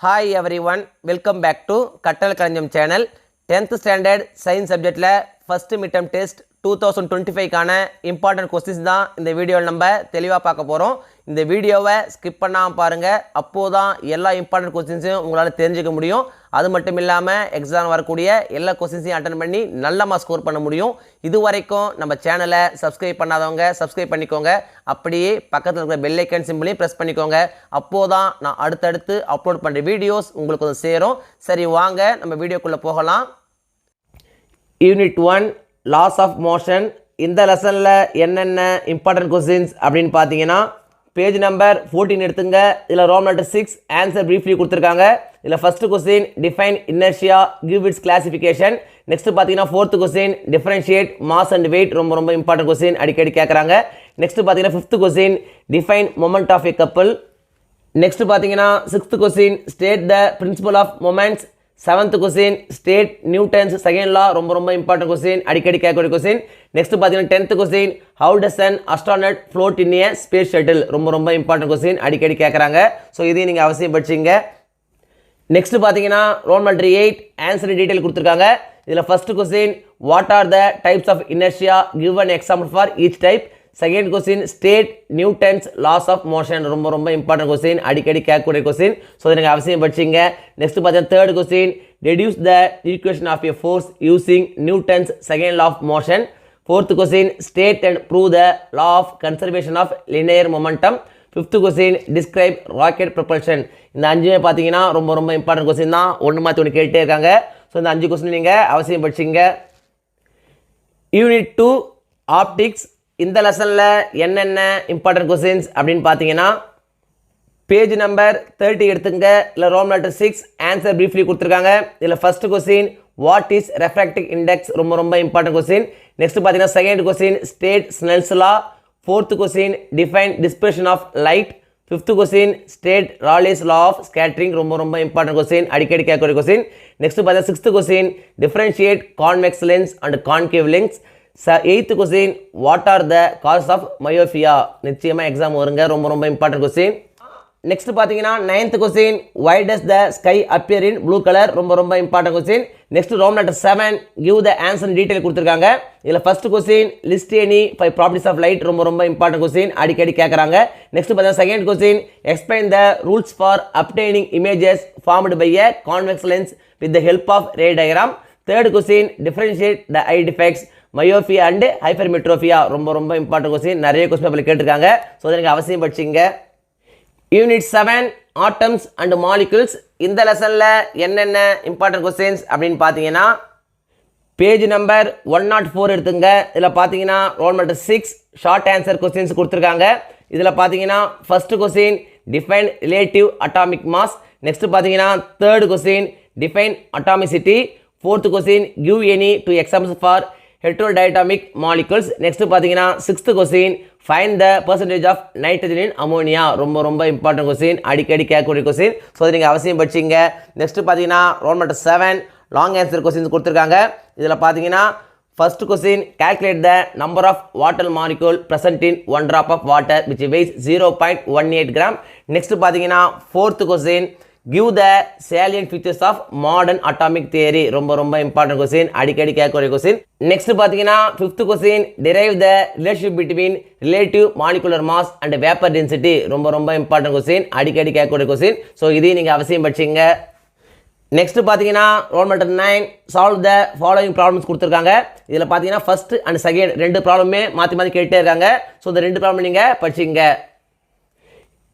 Hi everyone, welcome back to Kattal Karanjam channel. 10th standard science subject la first midterm test 2025 கான important questions தான் இந்த வீடியோவில் நம்ம தெளிவாக பார்க்க போகிறோம். இந்த வீடியோவை ஸ்கிப் பண்ணாமல் பாருங்கள், அப்போதான் எல்லா இம்பார்ட்டன்ட் கொஸ்டின்ஸையும் உங்களால் தெரிஞ்சுக்க முடியும். அது மட்டும் இல்லாமல் எக்ஸாம் வரக்கூடிய எல்லா கொஸ்டின்ஸையும் அட்டன் பண்ணி நல்ல மார்க் ஸ்கோர் பண்ண முடியும். இது வரைக்கும் நம்ம சேனலை சப்ஸ்கிரைப் பண்ணாதவங்க சப்ஸ்கிரைப் பண்ணிக்கோங்க, அப்படியே பக்கத்தில் இருக்கிற பெல் ஐக்கன் சிம்பிளையும் ப்ரெஸ் பண்ணிக்கோங்க. அப்போதான் நான் அடுத்தடுத்து அப்லோட் பண்ணுற வீடியோஸ் உங்களுக்கு வந்து சேரும். சரி வாங்க நம்ம வீடியோக்குள்ளே போகலாம். Unit 1 laws of motion. இந்த லெசனில் என்னென்ன இம்பார்ட்டன்ட் கொஸ்டின்ஸ் அப்படின்னு பார்த்தீங்கன்னா, பேஜ் நம்பர் 14 எடுத்துங்க. இதில் ரோம் லெட்டர் 6 ஆன்சர் ப்ரீஃப்லி கொடுத்துருக்காங்க. இதில் first question define inertia, give its classification. Next பார்த்தீங்கன்னா fourth question differentiate mass and weight, ரொம்ப இம்பார்ட்டன்ட் கொஸ்டின், அடிக்கடி கேட்குறாங்க. நெக்ஸ்ட் பார்த்தீங்கன்னா fifth question define moment of a couple. Next பார்த்தீங்கன்னா sixth question state the principle of moments. Seventh question state Newton's second law, ரொம்ப important question, அடிக்கடி கேட்கக்கூடிய question. Next பார்த்தீங்கன்னா 10th question how does an astronaut float in a space shuttle, ரொம்ப important question, அடிக்கடி கேட்குறாங்க. So இதையும் நீங்கள் அவசியம் படிச்சிங்க. நெக்ஸ்ட் பார்த்தீங்கன்னா ரோம் லெட்டர் 8 ஆன்சர் டீட்டெயில் கொடுத்துருக்காங்க. இதில் first question what are the types of inertia, give an example for each type. Second question state Newton's laws of motion, ரொம்ப இம்பார்ட்டன்ட் கொஸ்டின், அடிக்கடி கேட்கக்கூடிய கொஸ்டின். ஸோ இதை நீங்கள் அவசியம் படிச்சிங்க. நெக்ஸ்ட் பார்த்தீங்கன்னா third question reduce the equation of a force using Newton's second law of motion. Fourth question state and prove the law of conservation of linear momentum. Fifth question describe rocket propulsion. இந்த அஞ்சுமே பார்த்தீங்கன்னா ரொம்ப important question தான், ஒன்று மாற்றி ஒன்று கேட்டே இருக்காங்க. ஸோ இந்த 5 கொஸ்டின் நீங்கள் அவசியம் படிச்சிங்க. Unit 2 optics. இந்த லெசனில் என்னென்ன இம்பார்ட்டன்ட் கொஸ்டின்ஸ் அப்படின்னு பார்த்தீங்கன்னா, பேஜ் நம்பர் 30 எடுத்துங்க. இல்லை ரோம் லெட்டர் 6 ஆன்சர் ப்ரீஃப்லி கொடுத்துருக்காங்க. இதில் first question what is refractive index, ரொம்ப இம்பார்ட்டன்ட் கொஸ்டின். நெக்ஸ்ட் பார்த்தீங்கன்னா second question state Snell's law. Fourth question define dispersion of light. Fifth question state Rayleigh's law of scattering, ரொம்ப important question, அடிக்கடி கேட்கக்கூடிய question. Next பார்த்தீங்கன்னா sixth question differentiate convex lens and concave lens. Eighth question what are the causes of myopia, நிச்சயமாக exam வருங்க, ரொம்ப important question. Next பார்த்தீங்கன்னா 9th question why does the sky appear in blue colour, ரொம்ப important question. Next ரோம் letter 7 give the answer detail கொடுத்துருக்காங்க. இதில் first question list any 5 properties of light, ரொம்ப important question, அடிக்கடி கேட்குறாங்க. நெக்ஸ்ட் பார்த்தீங்கன்னா second question explain the rules for obtaining images formed by a convex lens with the help of ray diagram. Third question differentiate the eye defects myopia and hypermetropia, ரொம்ப important question, நிறைய question பேப்பரில் கேட்டிருக்காங்க. So அதை நீங்கள் அவசியம் படிச்சிங்க. Unit 7 atoms and molecules. இந்த லெசனில் என்னென்ன இம்பார்ட்டன்ட் கொஸ்டின்ஸ் அப்படின்னு பார்த்தீங்கன்னா, பேஜ் நம்பர் 104 எடுத்துங்க. இதில் பார்த்தீங்கன்னா roll number 6 short answer questions கொடுத்துருக்காங்க. இதில் பார்த்தீங்கன்னா first question define relative atomic mass. Next பார்த்தீங்கன்னா third question define atomicity. Fourth question give any 2 examples for heterodiatomic molecules. Next பார்த்தீங்கன்னா sixth question find the percentage of nitrogen in ammonia, ரொம்ப important question, அடிக்கடி கேட்கக்கூடிய question. So அதை நீங்கள் அவசியம் படிச்சிங்க. Next பார்த்தீங்கன்னா roll number 7 long answer questions கொடுத்துருக்காங்க. இதில் பார்த்தீங்கன்னா first question calculate the number of water molecule present in 1 drop of water which weighs 0.18 gram. Next பார்த்தீங்கன்னா fourth question give the salient features of modern atomic theory, ரொம்ப important question, அடிக்கடி கேட்கக்கூடிய question. Next பார்த்தீங்கன்னா fifth question derive the relationship between relative molecular mass and vapor density, ரொம்ப important question, அடிக்கடி கேட்கக்கூடிய question. So இதையும் நீங்கள் அவசியம் படிச்சிங்க. நெக்ஸ்ட் பார்த்தீங்கன்னா roll number 9 solve the following problems கொடுத்துருக்காங்க. இதில் பார்த்தீங்கன்னா ஃபர்ஸ்ட் அண்ட் செகண்ட் 2 ப்ராப்ளமே மாற்றி கேட்டே இருக்காங்க. ஸோ இந்த 2 ப்ராப்ளம் நீங்கள் படிச்சிங்க.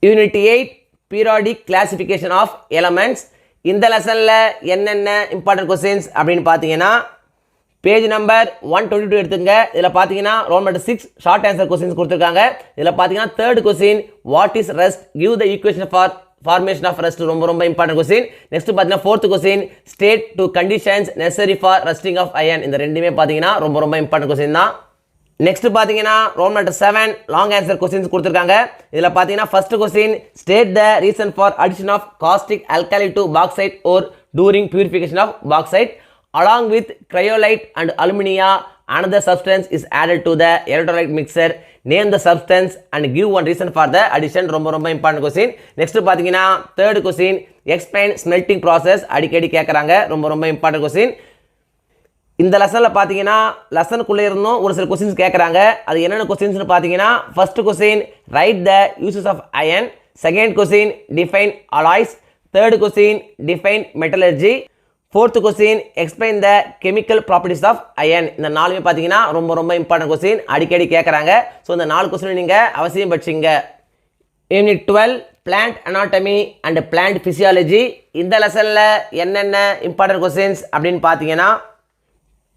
Unit 8 periodic classification of elements. இந்த லெசனில் என்னென்ன இம்பார்ட்டன்ட் கொஸ்டின்ஸ் அப்படின்னு பார்த்தீங்கன்னா, பேஜ் நம்பர் 122 எடுத்துங்க. இதில் பார்த்தீங்கன்னா roll number 6 short answer questions கொடுத்துருக்காங்க. இதில் பார்த்தீங்கன்னா third question what is rust, give the equation for formation of rust, ரொம்ப இம்பார்ட்டன்ட் கொஸ்டின். நெக்ஸ்ட் பார்த்தீங்கன்னா fourth question state 2 conditions necessary for rusting of iron. இந்த ரெண்டுமே பார்த்தீங்கன்னா ரொம்ப இம்பார்ட்டன்ட் கொஸ்டின் தான். நெக்ஸ்ட் பார்த்தீங்கன்னா Roman number 7 long answer questions கொடுத்துருக்காங்க. இதில் பார்த்தீங்கன்னா first question state the reason for addition of caustic alkali to bauxite wore during purification of bauxite along with cryolite and alumina another substance is added to the electrolyte mixture. Name the substance and give one reason for the addition. ரொம்ப important question. Next பார்த்தீங்கன்னா third question, explain smelting process. அடிக்கடி கேட்குறாங்க, ரொம்ப important question. இந்த லெசனில் பார்த்தீங்கன்னா லெசனுக்குள்ளே இருந்தும் ஒரு சில கொஸ்டின்ஸ் கேட்குறாங்க. அது என்னென்ன கொஸ்டின்ஸ்னு பார்த்தீங்கன்னா first question write the uses of iron, second question define alloys, third question define metallurgy, fourth question explain the chemical properties of iron. இந்த நாலுமே பார்த்தீங்கன்னா ரொம்ப இம்பார்ட்டன்ட் கொஸ்டின், அடிக்கடி கேட்குறாங்க. ஸோ இந்த 4 கொஸ்டின் நீங்கள் அவசியம் படிச்சிங்க. Unit 12 plant anatomy and plant physiology. இந்த லெசனில் என்னென்ன இம்பார்ட்டன்ட் கொஸ்டின்ஸ் அப்படின்னு பார்த்தீங்கன்னா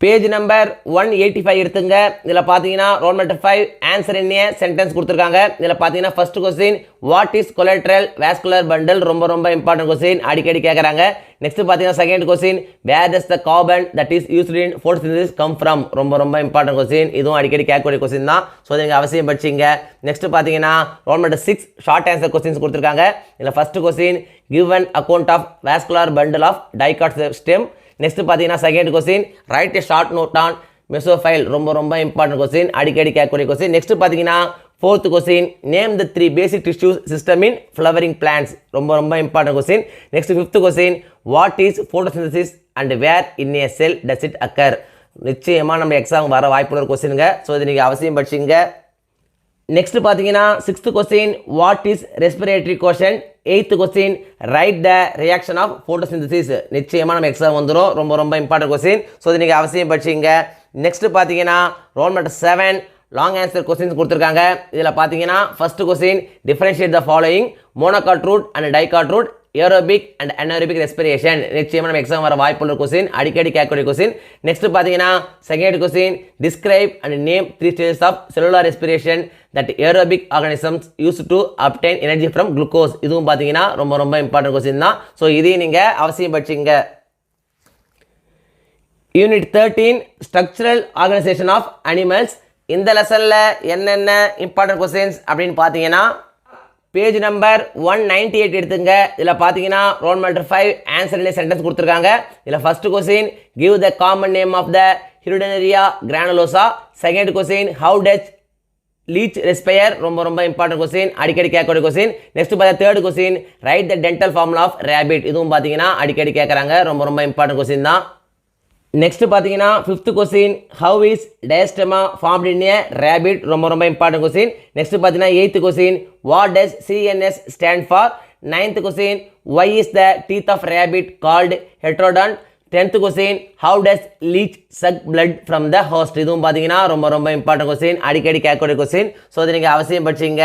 பேஜ் நம்பர் 185 எடுத்துங்க. இதில் பார்த்தீங்கன்னா roll number 5 answer in a sentence கொடுத்துருக்காங்க. இதில் பார்த்தீங்கன்னா first question what is collateral vascular bundle, ரொம்ப இம்பார்ட்டன்ட் கொஸ்டின், அடிக்கடி கேட்குறாங்க. நெக்ஸ்ட் பார்த்தீங்கன்னா second question where does the carbon that is used in photosynthesis come from, ரொம்ப இம்பார்ட்டன்ட் கொஸ்டின், இதுவும் அடிக்கடி கேட்கக்கூடிய கொஸ்டின் தான். ஸோ நீங்கள் அவசியம் படிச்சிங்க. நெக்ஸ்ட் பார்த்தீங்கன்னா roll number 6 short answer questions கொடுத்துருக்காங்க. இதில் first question give an account of vascular bundle of dicot stem. Next பார்த்தீங்கன்னா second question write a short note on mesophyll, ரொம்ப இம்பார்ட்டன்ட் கொஸ்டின், அடிக்கடி கேட்கக்கூடிய கொஸ்டின். நெக்ஸ்ட் பார்த்தீங்கன்னா fourth question name the 3 basic tissues system in flowering plants, ரொம்ப important question. Next fifth question what is photosynthesis and where in a cell does it occur. நிச்சயமாக நம்ம exam வர வாய்ப்புள்ள ஒரு கொஸ்டினுங்க. So இது நீங்கள் அவசியம் படிச்சிங்க. நெக்ஸ்ட் பார்த்தீங்கன்னா sixth question what is respiratory quotient, eighth question write the reaction of photosynthesis. நிச்சயமாக நம்ம எக்ஸாம் வந்துடும், ரொம்ப இம்பார்ட்டன்ட் கொஸ்டின். ஸோ இது நீங்கள் அவசியம் படிச்சிங்க. நெக்ஸ்ட் பார்த்தீங்கன்னா roll number 7 long answer questions கொடுத்துருக்காங்க. இதில் பார்த்தீங்கன்னா first question differentiate the following monocot root and dicot root, aerobic and anaerobic respiration. நிச்சயமாக நம்ம எக்ஸாம் வர வாய்ப்புள்ள கொஸ்டின், அடிக்கடி கேட்கக்கூடிய கொஸ்டின். நெக்ஸ்ட் பார்த்தீங்கன்னா second question describe and name 3 stages of cellular respiration that aerobic organisms use to obtain energy from glucose. இதுவும் பார்த்தீங்கன்னா ரொம்ப இம்பார்ட்டன்ட் கொஸ்டின் தான். ஸோ இதையும் நீங்கள் அவசியம் படிச்சிங்க. Unit 13 structural organisation of animals. இந்த லெசனில் என்னென்ன இம்பார்ட்டன்ட் கொஸ்டின்ஸ் அப்படின்னு பார்த்தீங்கன்னா பேஜ் நம்பர் 198 எடுத்துங்க. இதில் பார்த்தீங்கன்னா roll number 5 answer in sentence கொடுத்துருக்காங்க. இதில் first question give the common name of the Hirudinaria granulosa, second question how does leech respire, ரொம்ப இம்பார்ட்டன்ட் கொஸ்டின், அடிக்கடி கேட்கக்கூடிய கொஸ்டின். நெக்ஸ்ட் பார்த்தா third question write the dental formula of rabbit. இதுவும் பார்த்தீங்கன்னா அடிக்கடி கேட்குறாங்க, ரொம்ப இம்பார்ட்டன்ட் கொஸ்டின் தான். நெக்ஸ்ட் பார்த்தீங்கன்னா fifth question how is diastema formed in a rabbit, ரொம்ப இம்பார்ட்டன்ட் கொஸ்டின். நெக்ஸ்ட் பார்த்தீங்கன்னா eighth question what does CNS stand for, ninth question why is the teeth of rabbit called heterodont, 10th question how does leech suck blood from the host. இதுவும் பார்த்தீங்கன்னா ரொம்ப important question, அடிக்கடி கேட்கக்கூடிய question. So இதை நீங்கள் அவசியம் படிச்சிங்க.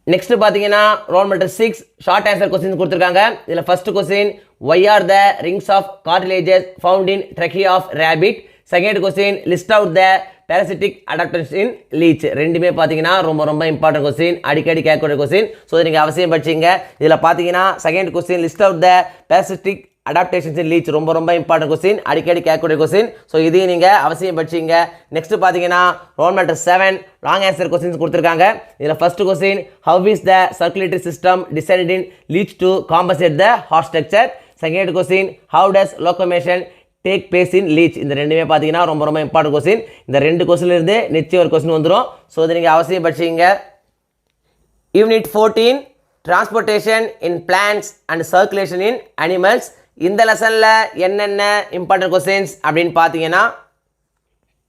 Next பார்த்தீங்கன்னா roll number 6 short answer question கொடுத்துருக்காங்க. இதில் first question why are the rings of cartilages found in trachea of rabbit, second question list out the parasitic adaptation in leech. ரெண்டுமே பார்த்தீங்கன்னா ரொம்ப இம்பார்ட்டன்ட் கொஸ்டின், அடிக்கடி கேட்கக்கூடிய கொஸ்டின். ஸோ இதை நீங்கள் அவசியம் படிச்சிங்க. இதில் பார்த்தீங்கன்னா second question list out the parasitic adaptations in leech, ரொம்ப இம்பார்ட்டன்ட் கொஸ்டின், அடிக்கடி கேட்கக்கூடிய கொஸ்டின். ஸோ இதையும் நீங்கள் அவசியம் படிச்சிங்க. நெக்ஸ்ட் பார்த்தீங்கன்னா roll number 7 long answer questions கொடுத்துருக்காங்க. இதில் first question how is the circulatory system designed in leech to compensate the heart structure, second question how does locomotion take place in leech. இந்த ரெண்டுமே பார்த்தீங்கன்னா ரொம்ப இம்பார்ட்டன்ட் கொஸ்டின். இந்த 2 கொஸ்டின்லேருந்து நிச்சயம் ஒரு question வந்துடும். ஸோ இதை நீங்கள் அவசியம் படிச்சிங்க. Unit 14 transportation in plants and circulation in animals. இந்த லெசனில் என்னென்ன இம்பார்ட்டன்ட் கொஸ்டின்ஸ் அப்படின்னு பார்த்தீங்கன்னா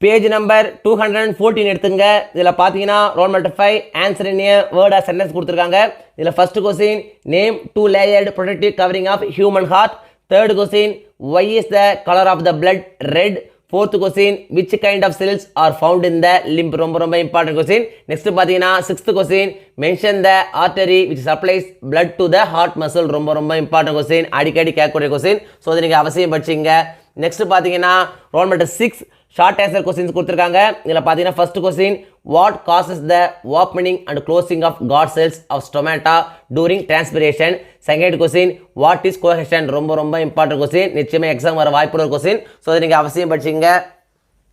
பேஜ் நம்பர் 214 எடுத்துங்க. இதில் பார்த்தீங்கன்னா roll number 5 answer in a word or sentence கொடுத்துருக்காங்க. இதில் first question name 2 layered protective covering of human heart, third question why is the color of the blood red, fourth question which kind of cells are found in the limb, ரொம்ப important question. next பார்த்தீங்கன்னா sixth question mention the artery which supplies blood to the heart muscle, ரொம்ப important question, அடிக்கடி கேட்கக்கூடிய question. So அதை நீங்கள் அவசியம் படிச்சிங்க. Next பார்த்தீங்கன்னா roll number 6 short answer questions கொடுத்துருக்காங்க. இதில் பார்த்தீங்கன்னா first question what causes the opening and closing of guard cells of stomata during transpiration, second question what is cohesion, ரொம்ப இம்பார்ட்டன்ட் கொஸ்டின், நிச்சயமாக எக்ஸாம் வர வாய்ப்புள்ள கொஸ்டின். ஸோ அதை நீங்கள் அவசியம் படிச்சிங்க.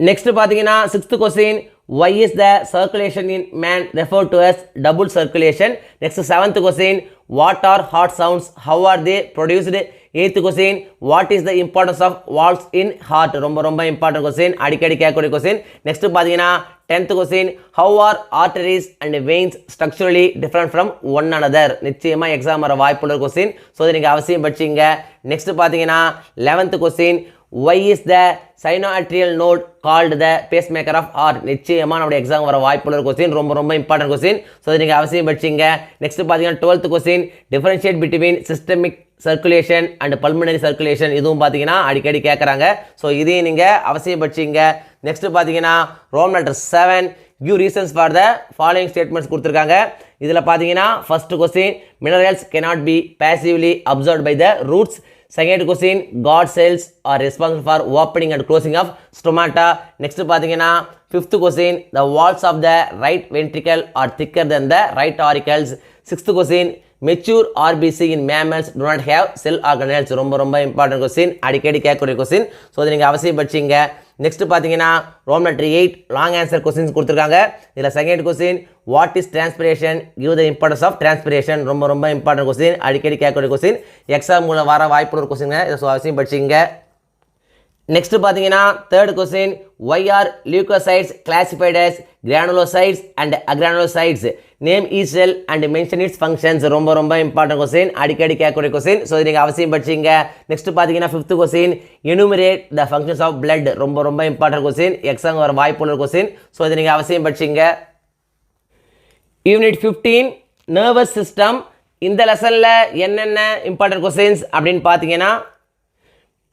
நெக்ஸ்ட் பார்த்தீங்கன்னா sixth question Why is the circulation in man referred to as double circulation? Next, 7th question. What are heart sounds? How are they produced? 8th question. What is the importance of valves in heart? ரொம்ப important question. அடிக்கடி கேட்கக்கூடிய question. Next பார்த்தீங்கன்னா 10th question. How are arteries and veins structurally different from one another? நிச்சயமா exam வர வாய்ப்புள்ள question. So இதை நீங்கள் அவசியம் படிச்சிங்க. நெக்ஸ்ட் பார்த்தீங்கன்னா 11th question. Why is the sinoatrial node called the pacemaker of heart? நிச்சயமா நம்முடைய எக்ஸாம் வர வாய்ப்புள்ள கொஸ்டின் ரொம்ப இம்பார்ட்டன்ட் கொஸ்டின். ஸோ இதை நீங்கள் அவசியம் படிச்சிங்க. நெக்ஸ்ட் பார்த்தீங்கன்னா 12th question. Differentiate between systemic circulation and pulmonary circulation, இதுவும் பார்த்தீங்கன்னா அடிக்கடி கேட்குறாங்க. ஸோ இதையும் நீங்கள் அவசியம் படிச்சிங்க. நெக்ஸ்ட் பார்த்தீங்கன்னா Roman letter 7 give reasons for the following statements கொடுத்துருக்காங்க. இதில் பார்த்தீங்கன்னா first question minerals cannot be passively absorbed by the roots. Second question, God cells are responsible for opening and closing of stomata. Next பார்த்தீங்கன்னா 5th question, the walls of the right ventricle are thicker than the right auricles. 6th question, mature RBC in mammals do not have cell organelles. ரொம்ப important question, அடிக்கடி கேட்கக்கூடிய question. So இதை நீங்கள் அவசியம் படிச்சிங்க. Next பார்த்தீங்கன்னா Roman letter 8 long answer questions கொடுத்துருக்காங்க. இதில் second question what is transpiration, give the importance of transpiration. ரொம்ப இம்பார்ட்டன்ட் கொஸ்டின், அடிக்கடி கேட்கக்கூடிய கொஸ்டின், எக்ஸாம் வர வாய்ப்புள்ள ஒரு கொஸ்டின். இதை அவசியம் படிச்சிங்க. நெக்ஸ்ட் பார்த்தீங்கன்னா third question why are leukocytes classified as granulocytes and agranulocytes? Name each cell and mention its functions. ரொம்ப இம்பார்ட்டன்ட் கொஸ்டின், அடிக்கடி கேட்கக்கூடிய கொஸ்டின். ஸோ நீங்கள் அவசியம் படிச்சிங்க. நெக்ஸ்ட் பார்த்தீங்கன்னா 5th question enumerate the functions of blood. ரொம்ப இம்பார்ட்டன்ட் கொஸ்டின், எக்ஸாம் வர வாய்ப்புள்ள கொஸ்டின். ஸோ இதை நீங்கள் அவசியம் படிச்சிங்க. Unit 15 nervous system. இந்த லெசனில் என்னென்ன இம்பார்ட்டன்ட் கொஸ்டின்ஸ் அப்படின்னு பார்த்தீங்கன்னா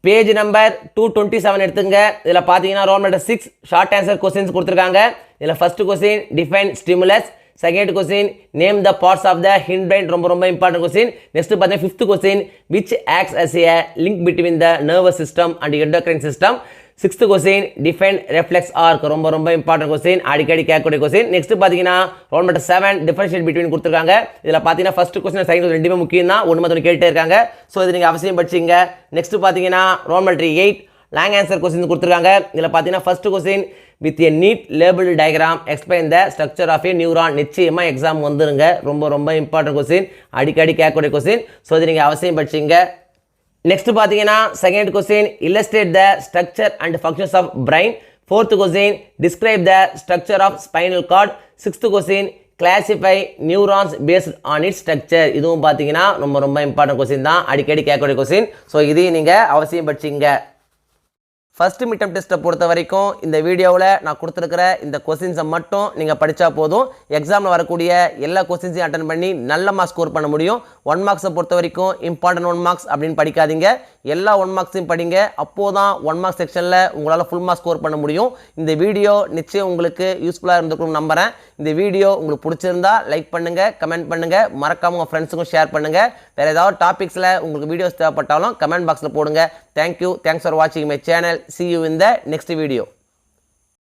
பேஜ் நம்பர் 227 எடுத்துங்க. இதில் பார்த்தீங்கன்னா Roman letter 6 short answer questions கொடுத்துருக்காங்க. இதில் first question define stimulus. Second question name the parts of the hind brain. ரொம்ப இம்பார்ட்டன்ட் கொஸ்டின். நெக்ஸ்ட் பார்த்தீங்கன்னா 5th question which acts as a link between the nervous system and endocrine system. 6th question define reflex arc. ரொம்ப important question, அடிக்கடி கேட்கக்கூடிய question. Next பார்த்தீங்கன்னா Roman letter 7 differentiate between கொடுத்துருக்காங்க. இதில் பார்த்தீங்கன்னா first question second question ரெண்டுமே முக்கியம் தான், ஒன்று மட்டும் கேட்டே இருக்காங்க. ஸோ இது நீங்கள் அவசியம் படிச்சிங்க. நெக்ஸ்ட் பார்த்தீங்கன்னா Roman letter 8 long answer question கொடுத்துருக்காங்க. இதில் பார்த்தீங்கன்னா first question with a neat label diagram explain the structure of a neuron. நிச்சயமாக எக்ஸாம் வந்துருங்க. ரொம்ப இம்பார்ட்டன்ட் கொஸ்டின், அடிக்கடி கேட்கக்கூடிய கொஸ்டின். ஸோ இது நீங்கள் அவசியம் படிச்சிங்க. நெக்ஸ்ட் பார்த்தீங்கன்னா second question illustrate the structure and functions of brain. 4th question describe the structure of spinal cord. 6th question classify neurons based on its structure. இதுவும் பார்த்தீங்கன்னா ரொம்ப இம்பார்ட்டன்ட் கொஸ்டின் தான், அடிக்கடி கேட்கக்கூடிய கொஸ்டின். ஸோ இதையும் நீங்கள் அவசியம் படிச்சிங்க. ஃபர்ஸ்ட் மிட்டம் டெஸ்ட்டை பொறுத்த வரைக்கும் இந்த வீடியோவில் நான் கொடுத்துருக்கிற இந்த கொஸ்டின்ஸை மட்டும் நீங்கள் படித்தா போதும். எக்ஸாமில் வரக்கூடிய எல்லா கொஸ்டின்ஸையும் அட்டன் பண்ணி நல்ல மார்க்ஸ் ஸ்கோர் பண்ண முடியும். 1 மார்க்ஸை பொறுத்த வரைக்கும் இம்பார்ட்டன்ட் 1 மார்க்ஸ் அப்படின்னு படிக்காதீங்க, எல்லா 1 மார்க்ஸையும் படிங்க. அப்போது தான் 1 மார்க்ஸ் செக்ஷனில் உங்களால் ஃபுல் மார்க்ஸ் ஸ்கோர் பண்ண முடியும். இந்த வீடியோ நிச்சயம் உங்களுக்கு யூஸ்ஃபுல்லாக இருந்திருக்கும் நம்புகிறேன். இந்த வீடியோ உங்களுக்கு பிடிச்சிருந்தா லைக் பண்ணுங்கள், கமெண்ட் பண்ணுங்கள், மறக்காம உங்கள் ஃப்ரெண்ட்ஸுக்கும் ஷேர் பண்ணுங்கள். வேறு ஏதாவது டாபிக்ஸில் உங்களுக்கு வீடியோஸ் தேவைப்பட்டாலும் கமெண்ட் பாக்ஸில் போடுங்க. தேங்க்யூ. தேங்க்ஸ் ஃபார் வாட்சிங் my channel. See you in the next video.